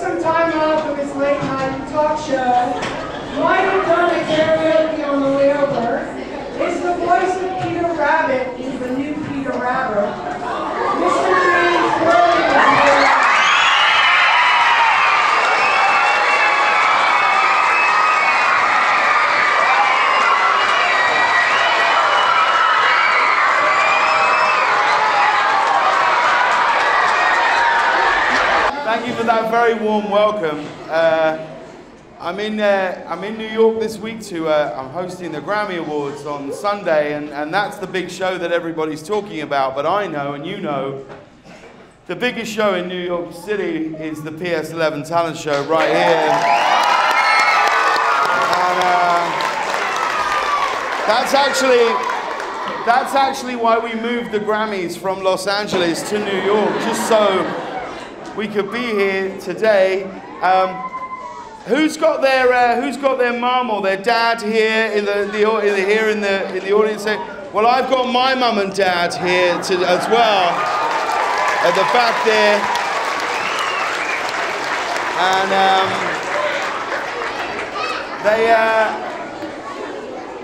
some time off of his late night talk show, might have done a karaoke on the way over, is the voice of Peter Rabbit in the new Peter Rabbit. Mr. James Byrne is here. Thank you for that very warm welcome. I'm in New York this week I'm hosting the Grammy Awards on Sunday, and that's the big show that everybody's talking about. But I know, and you know, the biggest show in New York City is the PS11 talent show right here. And that's actually why we moved the Grammys from Los Angeles to New York, just so we could be here today. Who's got their mum or their dad here in the audience? Well, I've got my mum and dad here as well at the back there, and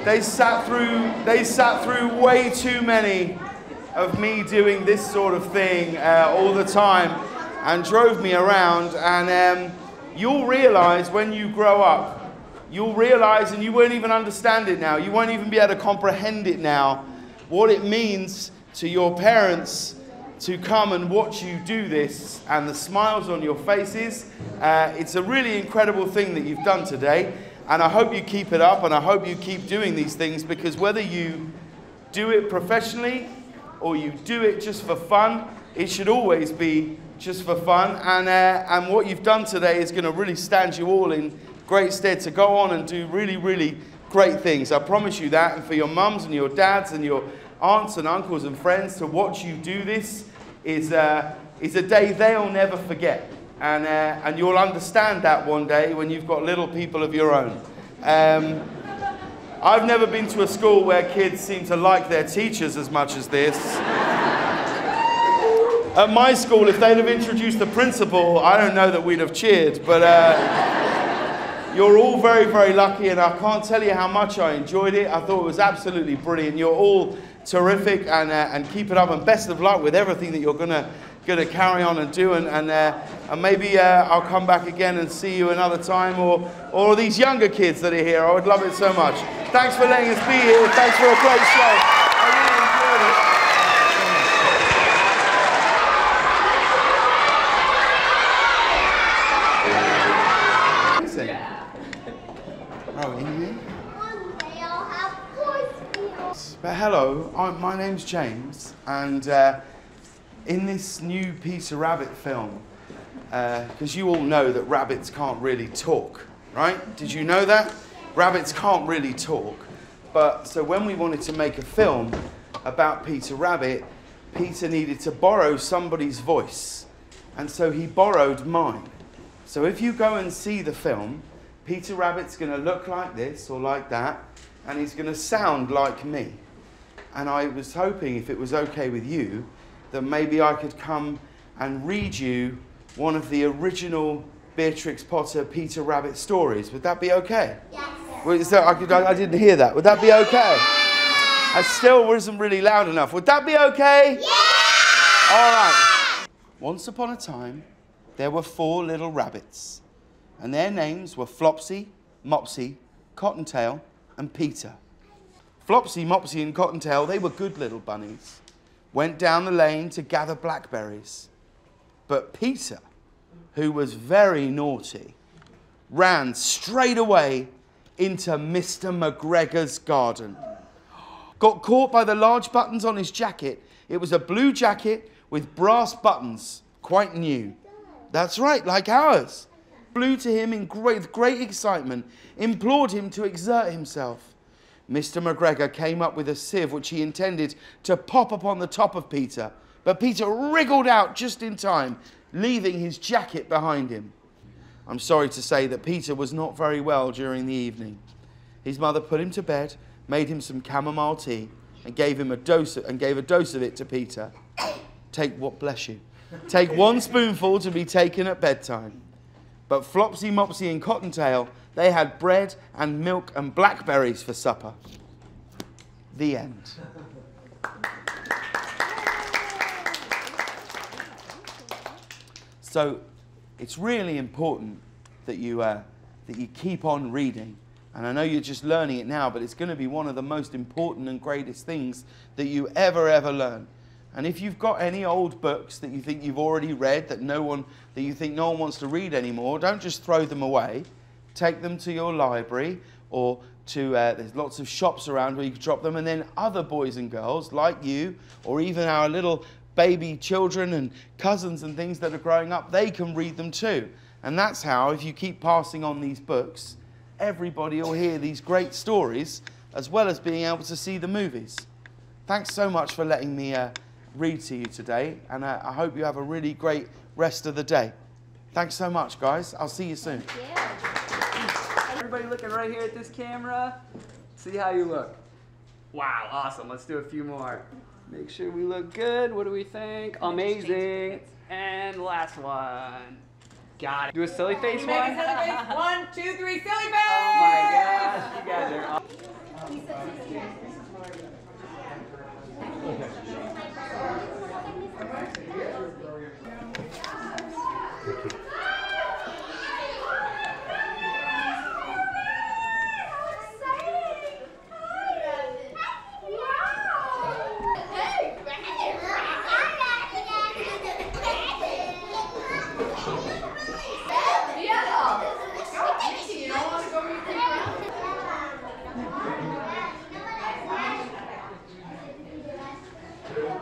they sat through way too many of me doing this sort of thing all the time, and drove me around. And you'll realize when you grow up, you'll realize, and you won't even understand it now, you won't even be able to comprehend it now, what it means to your parents to come and watch you do this, and the smiles on your faces. It's a really incredible thing that you've done today, and I hope you keep it up, and I hope you keep doing these things, because whether you do it professionally or you do it just for fun, it should always be just for fun, and what you've done today is going to really stand you all in great stead to go on and do really, really great things. I promise you that. And for your mums and your dads and your aunts and uncles and friends to watch you do this is a day they'll never forget, and you'll understand that one day when you've got little people of your own. I've never been to a school where kids seem to like their teachers as much as this. At my school, if they'd have introduced the principal, I don't know that we'd have cheered, but you're all very, very lucky, and I can't tell you how much I enjoyed it. I thought it was absolutely brilliant. You're all terrific, and keep it up, and best of luck with everything that you're gonna carry on and do, and maybe I'll come back again and see you another time, or these younger kids that are here. I would love it so much. Thanks for letting us be here. Thanks for a great show. I really enjoyed it. But hello, my name's James, and in this new Peter Rabbit film, because you all know that rabbits can't really talk, right? Did you know that? Rabbits can't really talk. But so when we wanted to make a film about Peter Rabbit, Peter needed to borrow somebody's voice, and so he borrowed mine. So if you go and see the film, Peter Rabbit's going to look like this or like that, and he's going to sound like me. And I was hoping, if it was okay with you, that maybe I could come and read you one of the original Beatrix Potter Peter Rabbit stories. Would that be okay? Yes. Well, I didn't hear that. Would that be okay? I still wasn't really loud enough. Would that be okay? Yeah! All right. Once upon a time, there were 4 little rabbits, and their names were Flopsy, Mopsy, Cottontail, and Peter. Flopsy, Mopsy, and Cottontail, they were good little bunnies, went down the lane to gather blackberries. But Peter, who was very naughty, ran straight away into Mr. McGregor's garden. Got caught by the large buttons on his jacket. It was a blue jacket with brass buttons, quite new. That's right, like ours. Flew to him in great excitement, implored him to exert himself. Mr. McGregor came up with a sieve which he intended to pop upon the top of Peter, but Peter wriggled out just in time, leaving his jacket behind him. I'm sorry to say that Peter was not very well during the evening. His mother put him to bed, made him some chamomile tea, and gave a dose of it to Peter. Take 1 spoonful to be taken at bedtime. But Flopsy, Mopsy and Cottontail, they had bread and milk and blackberries for supper. The end. So it's really important that you keep on reading. And I know you're just learning it now, but it's going to be one of the most important and greatest things that you ever learn. And if you've got any old books that you think you've already read that you think no one wants to read anymore, don't just throw them away. Take them to your library or to there's lots of shops around where you can drop them, and then other boys and girls like you, or even our little baby children and cousins and things that are growing up, they can read them too. And that's how, if you keep passing on these books, everybody will hear these great stories as well as being able to see the movies. Thanks so much for letting me read to you today, and I hope you have a really great rest of the day. Thanks so much, guys. I'll see you soon. Yeah. Everybody looking right here at this camera. See how you look. Wow, awesome. Let's do a few more. Make sure we look good. What do we think? Amazing. And last one. Got it. Do a silly face one. Make a silly face. 1, 2, 3, silly face! Oh my gosh, you guys are awesome.